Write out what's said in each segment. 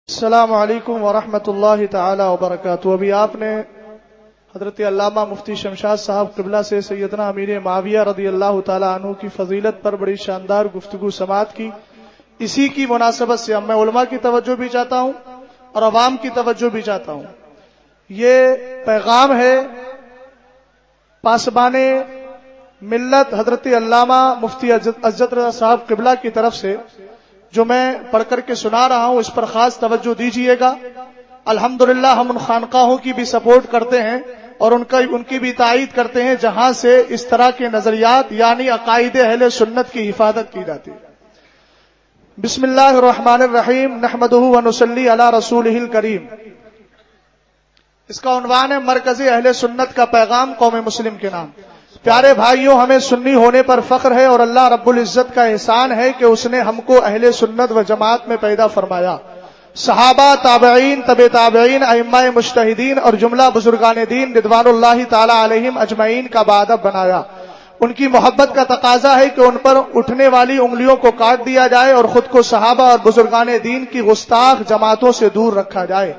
السلام علیکم ورحمۃ اللہ تعالی وبرکاتہ۔ ابھی آپ نے حضرت علامہ مفتی شمشاد صاحب قبلہ سے سیدنا امیر معاویہ رضی اللہ تعالی عنہ کی فضیلت پر بڑی شاندار گفتگو سماعت کی۔ اسی کی مناسبت سے اب میں علماء کی توجہ بھی چاہتا ہوں اور عوام کی توجہ بھی چاہتا ہوں۔ یہ پیغام ہے پاسبان ملت حضرت علامہ مفتی عزت رضا صاحب قبلہ کی طرف سے، جو میں پڑھ کر کے سنا رہا ہوں، اس پر خاص توجہ دیجئے گا۔ الحمدللہ ہم ان خانقاہوں کی بھی سپورٹ کرتے ہیں اور ان کی بھی تائید کرتے ہیں جہاں سے اس طرح کے نظریات یعنی عقائد اہل سنت کی حفاظت کی جاتی ہے۔ بسم اللہ الرحمن الرحیم، نحمدہ ونصلی علی رسولہ الکریم۔ اس کا عنوان ہے مرکز اہل سنت کا پیغام قوم مسلم کے نام۔ پیارے بھائیوں، ہمیں سنی ہونے پر فخر ہے اور اللہ رب العزت کا احسان ہے کہ اس نے ہم کو اہل سنت و جماعت میں پیدا فرمایا۔ صحابہ، تابعین، تبع تابعین، ائمہ مجتہدین اور جملہ بزرگان دین رضوان اللہ تعالی علیہم اجمعین کا باادب بنایا۔ ان کی محبت کا تقاضا ہے کہ ان پر اٹھنے والی انگلیوں کو کاٹ دیا جائے اور خود کو صحابہ اور بزرگان دین کی گستاخ جماعتوں سے دور رکھا جائے۔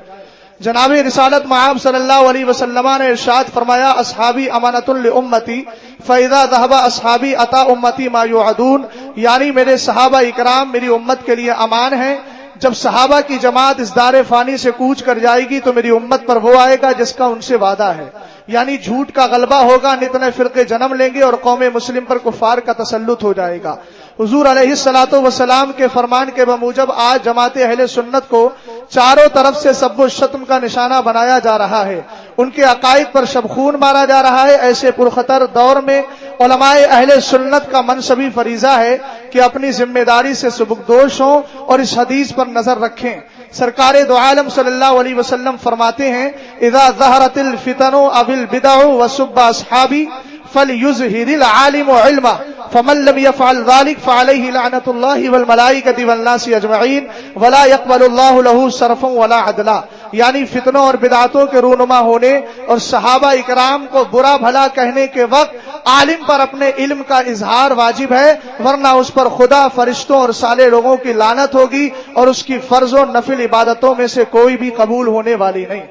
جناب رسالت مآب صلی اللہ علیہ وسلم نے ارشاد فرمایا، اصحابی امانۃ لامتی فاذا ذهب اصحابی اتى امتی ما یوعدون، یعنی میرے صحابہ اکرام میری امت کے لیے امان ہیں۔ جب صحابہ کی جماعت اس دار فانی سے کوچ کر جائے گی تو میری امت پر وہ آئے گا جس کا ان سے وعدہ ہے، یعنی جھوٹ کا غلبہ ہوگا، نت نئے فرقے جنم لیں گے اور قوم مسلم پر کفار کا تسلط ہو جائے گا۔ حضور علیہ الصلوۃ والسلام کے فرمان کے بموجب آج جماعت اہل سنت کو چاروں طرف سے سب و شتم کا نشانہ بنایا جا رہا ہے، ان کے عقائد پر شبخون مارا جا رہا ہے۔ ایسے پرخطر دور میں علماء اہل سنت کا منصبی فریضہ ہے کہ اپنی ذمہ داری سے سبکدوش ہوں اور اس حدیث پر نظر رکھیں۔ سرکار دو عالم صلی اللہ علیہ وسلم فرماتے ہیں، اذا ظہرت الفتن او البدع وسب اصحابی فلیظہر العالم علما فمن لم يفعل ذلك فعليه لعنۃ اللہ والملائکۃ والناس اجمعین ولا يقبل اللہ له صرفا ولا عدلا، یعنی فتنوں اور بدعتوں کے رونما ہونے اور صحابہ اکرام کو برا بھلا کہنے کے وقت عالم پر اپنے علم کا اظہار واجب ہے، ورنہ اس پر خدا، فرشتوں اور صالح لوگوں کی لعنت ہوگی اور اس کی فرض و نفل عبادتوں میں سے کوئی بھی قبول ہونے والی نہیں۔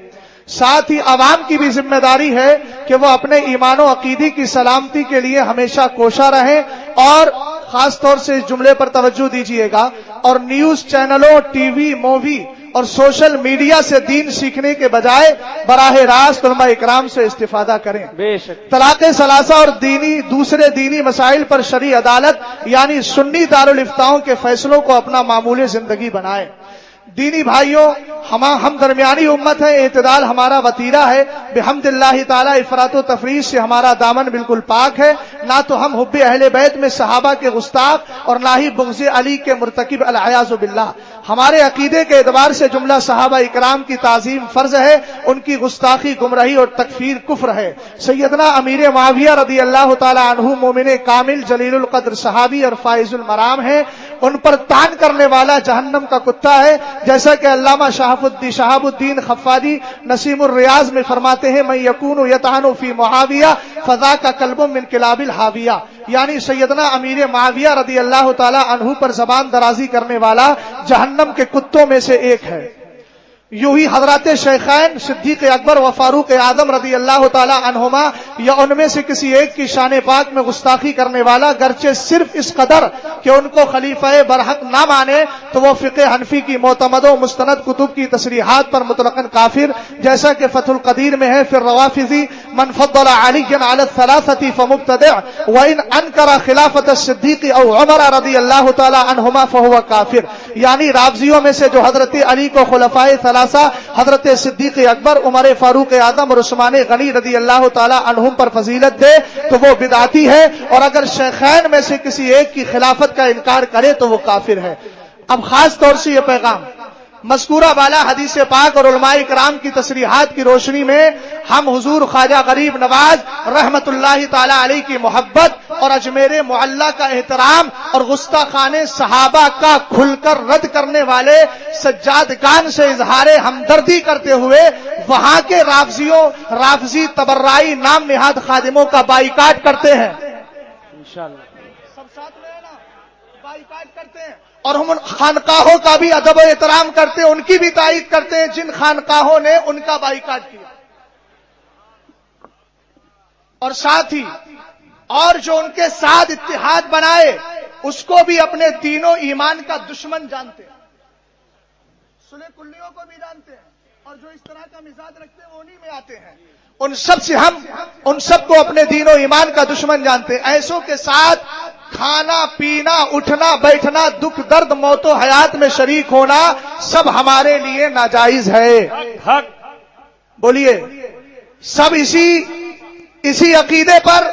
ساتھ ہی عوام کی بھی ذمہ داری ہے کہ وہ اپنے ایمان و عقیدے کی سلامتی کے لیے ہمیشہ کوشاں رہیں، اور خاص طور سے اس جملے پر توجہ دیجیے گا، اور نیوز چینلوں، ٹی وی، مووی اور سوشل میڈیا سے دین سیکھنے کے بجائے براہ راست علماء اکرام سے استفادہ کریں۔ طلاق ثلاثہ اور دوسرے دینی مسائل پر شرعی عدالت یعنی سنی دارالفتاؤں کے فیصلوں کو اپنا معمول زندگی بنائیں۔ دینی بھائیوں، ہم درمیانی امت ہے، اعتدال ہمارا وتیرہ ہے۔ بحمد اللہ تعالی افراط و تفریط سے ہمارا دامن بالکل پاک ہے، نہ تو ہم حب اہل بیت میں صحابہ کے گستاخ اور نہ ہی بغض علی کے مرتکب العیاذ باللہ۔ ہمارے عقیدے کے اعتبار سے جملہ صحابہ اکرام کی تعظیم فرض ہے، ان کی گستاخی گمراہی اور تکفیر کفر ہے۔ سیدنا امیر معاویہ رضی اللہ تعالی عنہ مومن کامل جلیل القدر صحابی اور فائز المرام ہیں، ان پر تان کرنے والا جہنم کا کتا ہے، جیسا کہ علامہ شہاب الدین خفاجی نسیم الریاض میں فرماتے ہیں، من یکون یطعن فی معاویہ فذاک کلب من کلاب الحاویہ، یعنی سیدنا امیر معاویہ رضی اللہ تعالی عنہ پر زبان درازی کرنے والا جہنم کے کتوں میں سے ایک ہے۔ یوں ہی حضرات شیخین صدیق اکبر و فاروق اعظم رضی اللہ تعالی عنہما یا ان میں سے کسی ایک کی شان پاک میں گستاخی کرنے والا، گرچہ صرف اس قدر کہ ان کو خلیفہ برحق نہ مانے، تو وہ فقہ حنفی کی معتمد و مستند کتب کی تصریحات پر مطلقاً کافر، جیسا کہ فتح القدیر میں ہے، پھر روافضی من فضل علی علی الثلاثۃ فمبتدع وان انکر خلافت الصدیق او عمر رضی اللہ تعالی عنہما فهو کافر، یعنی رافضیوں میں سے جو حضرت علی کو خلفائے حضرت صدیق اکبر، عمر فاروق اعظم اور عثمان غنی رضی اللہ تعالی عنہم پر فضیلت دے تو وہ بدعتی ہے، اور اگر شیخین میں سے کسی ایک کی خلافت کا انکار کرے تو وہ کافر ہے۔ اب خاص طور سے یہ پیغام مذکورہ بالا حدیث پاک اور علماء کرام کی تصریحات کی روشنی میں ہم حضور خواجہ غریب نواز رحمت اللہ تعالی علیہ کی محبت اور اجمیر معلیٰ کا احترام اور گستاخانہ صحابہ کا کھل کر رد کرنے والے سجادگان سے اظہار ہمدردی کرتے ہوئے وہاں کے رافضی تبرعی نام نہاد خادموں کا بائیکاٹ کرتے ہیں۔ انشاءاللہ سب ساتھ میں نا، بائیکاٹ کرتے ہیں اور ہم ان خانقاہوں کا بھی ادب و احترام کرتے ہیں، ان کی بھی تائید کرتے ہیں جن خانقاہوں نے ان کا بائیکاٹ کیا، اور ساتھ ہی اور جو ان کے ساتھ اتحاد بنائے اس کو بھی اپنے دین و ایمان کا دشمن جانتے ہیں، سلے کلیوں کو بھی جانتے ہیں، اور جو اس طرح کا مزاج رکھتے ہیں وہ انہی میں آتے ہیں۔ ان سب سے ہم ان سب کو اپنے دین و ایمان کا دشمن جانتے ہیں۔ ایسوں کے ساتھ کھانا پینا اٹھنا بیٹھنا دکھ درد موت و حیات میں شریک ہونا سب ہمارے لیے ناجائز ہے۔ بولیے سب اسی عقیدے پر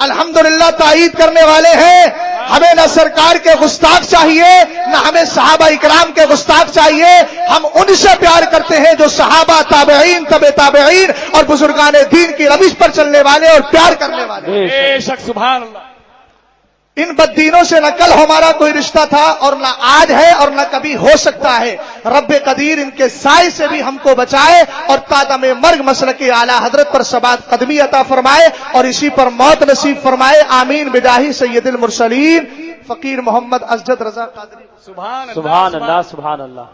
الحمدللہ تائید کرنے والے ہیں۔ ہمیں نہ سرکار کے گستاخ چاہیے نہ ہمیں صحابہ اکرام کے گستاخ چاہیے، ہم ان سے پیار کرتے ہیں جو صحابہ تابعین تبع تابعین اور بزرگان دین کی روش پر چلنے والے اور پیار کرنے والے۔ بے شک سبحان اللہ۔ ان بددینوں سے نہ کل ہمارا کوئی رشتہ تھا اور نہ آج ہے اور نہ کبھی ہو سکتا ہے۔ رب قدیر ان کے سائے سے بھی ہم کو بچائے اور تا دم مرگ مسلک اعلی حضرت پر ثبات قدمی عطا فرمائے اور اسی پر موت نصیب فرمائے، آمین بجاہ سید المرسلین فقیر محمد اسجد رضا قادری۔ سبحان اللہ سبحان اللہ سبحان اللہ۔